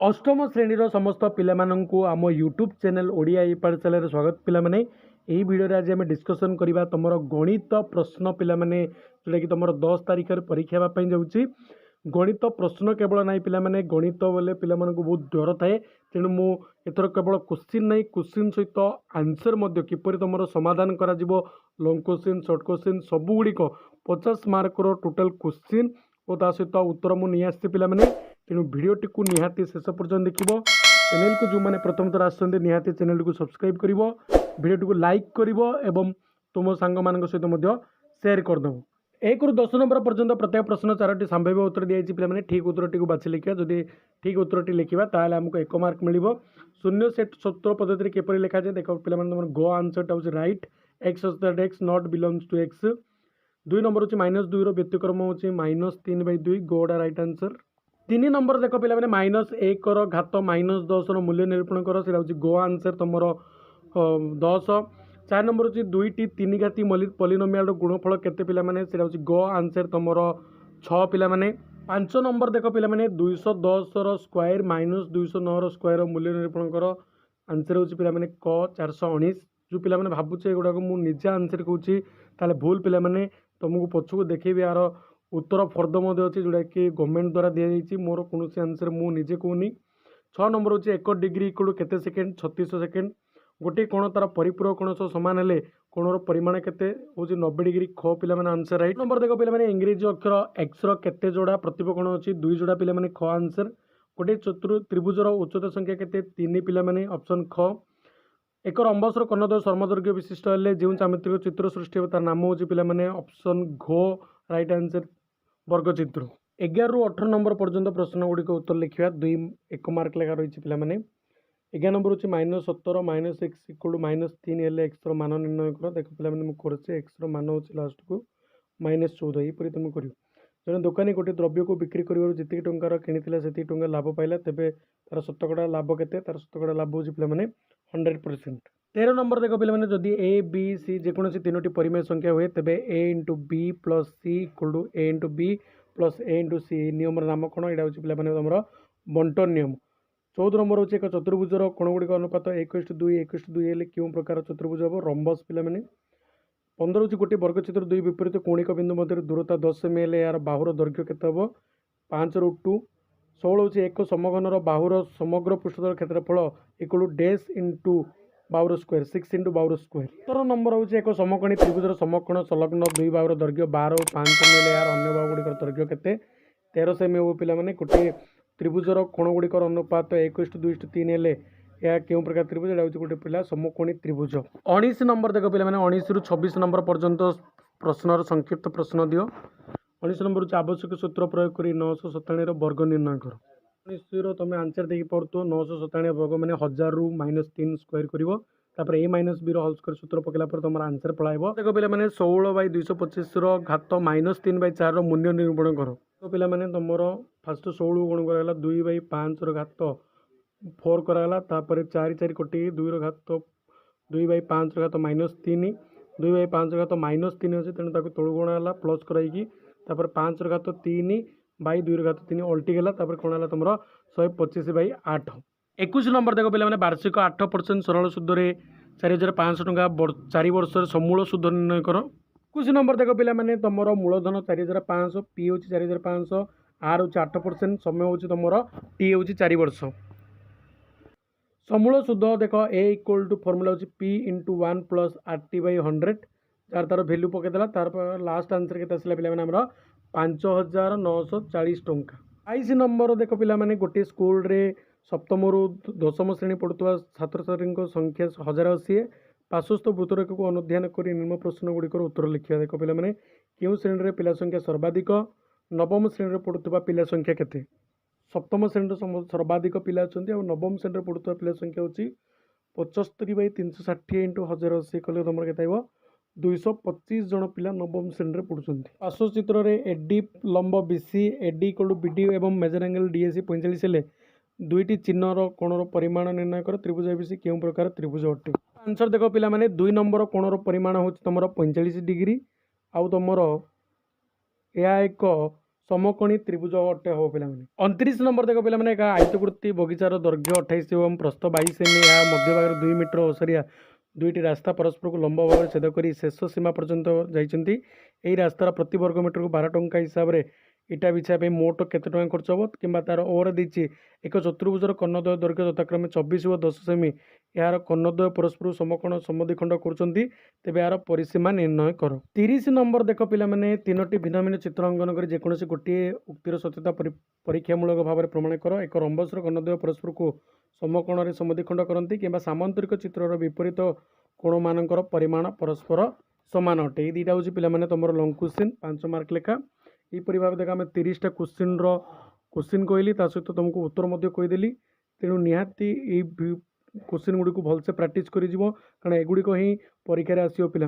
अष्टम श्रेणी समस्त पिलामानंकु आम यूट्यूब चैनल ओडिया ई पाठशाला स्वागत पिलामाने यही वीडियो आज आम डिस्कसन करवा तुम गणित प्रश्न पिलामाने जोटा कि तुम 10 तारिख परीक्षा हाँपाई जाऊँगी गणित प्रश्न केवल ना पिलामाने गणित बोले पिलामानंकु बहुत डर थाए तेणु मु एथर केवल क्वेश्चन नहीं क्वेश्चन सहित आंसर किपर तुम समाधान करा लॉन्ग क्वेश्चन शॉर्ट क्वेश्चन सबुगुड़िक 50 मार्कर टोटाल क्वेश्चन और ता सहित उत्तर मुझे आसती पिलामाने तेणु भिडटी को निहाती शेष पर्यटन देख चैनल को जो मैंने प्रथम थर आसते निहाती चैनल को सब्सक्राइब कर भिडटी को लाइक कर तुम सांग मान सहित सेयार करदेव 1 ରୁ 10 नंबर पर्यंत प्रत्येक प्रश्न 4टी संभाव्य उत्तर दी जाए ठीक उत्तर टी बाछी लिखा जदि ठीक उत्तर टी लिखा ताल आमको 1 मार्क मिल शून्य सेट सूत्र पद्धति किपर लिखा जाए देख पे तुम गो आंसरटा हूँ right x x not belongs to x 2 number हूँ -2 व्यतिक्रम हूँ -3/2 गोड़ा रईट आंसर 3 नंबर देख पे -1 घात -10 मूल्य निरूपण कर से गो आंसर तुम 10 4 नंबर हूँ 2टी 3 घाती पॉलिनोमियल गुणफल केते पिला माने सेटा हूँ गो आंसर तुम 6 पिला माने 5 नंबर देख पिला माने 210 स्क्वायर -209 स्क्वायर मूल्य निरूपण कर आंसर हूँ पिला माने क 419 जो पिला माने भाबुचे एगुड़ा मु निजे आंसर कहूँ ताले भूल पिला माने तुमको पछक देखेबी यार उत्तर फर्द अच्छे जोटा कि गवर्नमेंट द्वारा दि जाइए मोर कौन आंसर मु निजे कहूनी 6 नंबर हूँ 1 डिग्री इक्वल केते सेकेंड 36 सेकेंड गोटे कोण तार परिपूरक कोण सह सामान हेले कोणर परिमाण केते हूँ 90 डिग्री ख पिला माने आंसर राइट नंबर देख पिला माने इंग्रेजी अक्षर एक्स रो केते जोड़ा प्रतिपकोण अच्छी 2 जोड़ा पिला माने ख आंसर गोटे त्रिभुजर उच्चता संख्या केते 3 पिला माने ऑप्शन ख एक रंबसर कर्णद्वय सर्मदर्घ्य विशिष्ट हेले जो सामुद्रिक चित्र सृष्टि हो तार नाम हूँ पिला माने ऑप्शन घ राइट आंसर वर्गचित्र 11 ରୁ 18 नंबर पर्यंत प्रश्न गुड़िक उत्तर लिखा 1 मार्क लेखा रही है पे 11 नंबर हूँ -17 -x इक्वल -3 हेल्ले एक्स मान निर्णय कर देख पे करे एक्स मान हूँ लास्ट को -14 यहीपरि तुम कर जड़े दोकानी गोटे द्रव्य को बिक्री कर जी टकर किनी से टଙ୍କା लाभ पाइला तेरे तार शतकड़ा लाभ के तार शतकड़ा लाभ हूँ पे 100%। 13 नंबर देख पे जदि ए बी सी जेकोसी 3टी परिमेय संख्या हुए तेज A into B plus C equal to A into B plus A into C नियम नाम कौन यहाँ हूँ पे तुम बंटन नियम 14 नंबर हूँ एक चतुर्भुजर कोण गुड़िक अनुपात 1:2 1:2 हेल्ले क्यों प्रकार चतुर्भुज हम रंबस पे 15 हूँ गोटे वर्गचित्र 2 विपरीत कौणिक बिंदु मध्य दूरता 10 सेमी हेल्ले यार बाहुर दैर्घ्य केते हम 5/2 16 हूँ एक समघनर बाहुर समग्र पृष्ठतल क्षेत्रफल इक्वल टू डैश इंटू बाहुर स्क्वायर 6 इंटू बाहुर स्क्वायर 17 नंबर हूँ एक समकोणी त्रिभुजर समकोण संलग्न 2 बाहुर दैर्घ्य 12 और 5 सेमी हेल्ले यार अन्य बाहु गुड़िक दैर्घ्य केते 13 सेमी हो पे गोटे त्रिभुजर कोण गुड़िक अनुपात 1:2:3 हेल्ले यह क्यों प्रकार त्रिभुज यहाँ हूँ गोटे पिला समकोणी त्रिभुज 19 नंबर देख पे 19 ରୁ 26 नंबर पर्यंत प्रश्नर संक्षिप्त प्रश्न दियो 19 नंबर हूँ आवश्यक सूत्र प्रयोग कर 997 वर्ग निर्णय कर 19 तुम आंसर देखिए पढ़ुव 997 वर्ग मैंने 1000 ରୁ -3 स्क्वायर कर ए माइनस बी होल स्क्वायर सूत्र पकड़ा तुम आंसर पढ़ाइब देख पे 16/225 घात -3/4 मूल्य निरूपण कर तो पे तुम फास्ट 16 गुण कराला 2/5 घात 4 कराला 4 4 कटी 2 घात 2/5 घात -3 2/5 घात -3 अच्छे तेणु ताको तलू गुणा प्लस कराई 5 घात 3/2 घात 3 अल्टी गला कौन है तुम 125/8 21 नंबर देख पे वार्षिक 8% सरल सुधे 4500 टଙ୍କା 4 वर्ष समूल सुध निर्णय कर 21 नंबर देख पे तुम मूलधन 4500 पी हूँ 4500 आर हूँ 8% समय हूँ तुम टी हूँ 4 वर्ष समूल सुध देख ए इक्वल टू फर्मूला हूँ P into 1 plus RT/100 jar तार भैल्यू पकईदेला तार लास्ट आंसर के आसला पे 5940 टଙ୍କା 22 नंबर देख पे गोटे स्कूल रे सप्तम ରୁ 10ମ श्रेणी पढ़ुवा छात्र छात्री संख्या 1080 पार्श्वस्थ वृत्तरेख को अनुध्यान कर निम्न प्रश्न गुड़िकर उत्तर लिखा देख पे क्यों श्रेणी पिला संख्या सर्वाधिक नवम श्रेणी पढ़ुवा पिला संख्या केते सप्तम श्रेणी सर्वाधिक पिला अच्छा और नवम श्रेणी पढ़ुवा पिला संख्या हूँ 75/360 इंटू 1080 कले तुम के 225 जन पिला नवम श्रेणी पढ़ुं पार्श्व चित्र में एडी लंब BC AD equal to BD और मेजर एंगल डीएसी 45 हेल्ले 2टी चिन्हर कोणर परिमाण निर्णय कर त्रिभुज एबीसी क्यों प्रकार त्रिभुज अटे आंसर देख पे 2 नंबर कोणर परिमाण हूँ तुम 45 डिग्री आउ तुम यह एक समकोणी त्रिभुज अटे हम पे 29 नंबर देख पे एक आयतकृति बगीचार दैर्घ्य 28 एवं प्रस्थ 22 सेमी मध्य भाग 2 मीटर ओसरिया दुईटी रास्ता परस्पर को लंब भाव छेद कर शेष सीमा पर्यंत जाइछन्ति। एही रास्तार प्रति वर्ग मीटर को 12 टंका हिसाब से इटा बिछाई मोट केते टंका खर्च हम कि तार ओवर देछि एक चतुर्भुजर कर्णद्वय दैर्घ्य यथाक्रमे 24 व 10 सेमी यार कर्णद्वय परस्पर समकोण समद्विखंड करुछन्ति तेबे यार परिसीमा निर्णय कर। 30 नंबर देख पिला माने तीनोटी भिन्न भिन्न चित्र अंकन कर जेकोसी गोटे उक्तिर सत्यता परीक्षामूलक भाव में प्रमाण कर। एक रंबसर कर्णद्वय परस्पर को समकोण समद्विखंड करती कि सामांतरिक चित्रर विपरीत कोण मानकर परिमाण परस्पर सामान अटे। ये दुईटा हूँ पे तुम लंग क्वेश्चन 5 मार्क लेखा यहपरी भाव देख आम 30टा क्वेश्चन कहली सहित तुमको उत्तर कहीदेली। तेणु निहाती क्वेश्चन गुड़ी को भलसे प्राक्ट कर कारण एगुड़िक ही परीक्षा आसो पिला।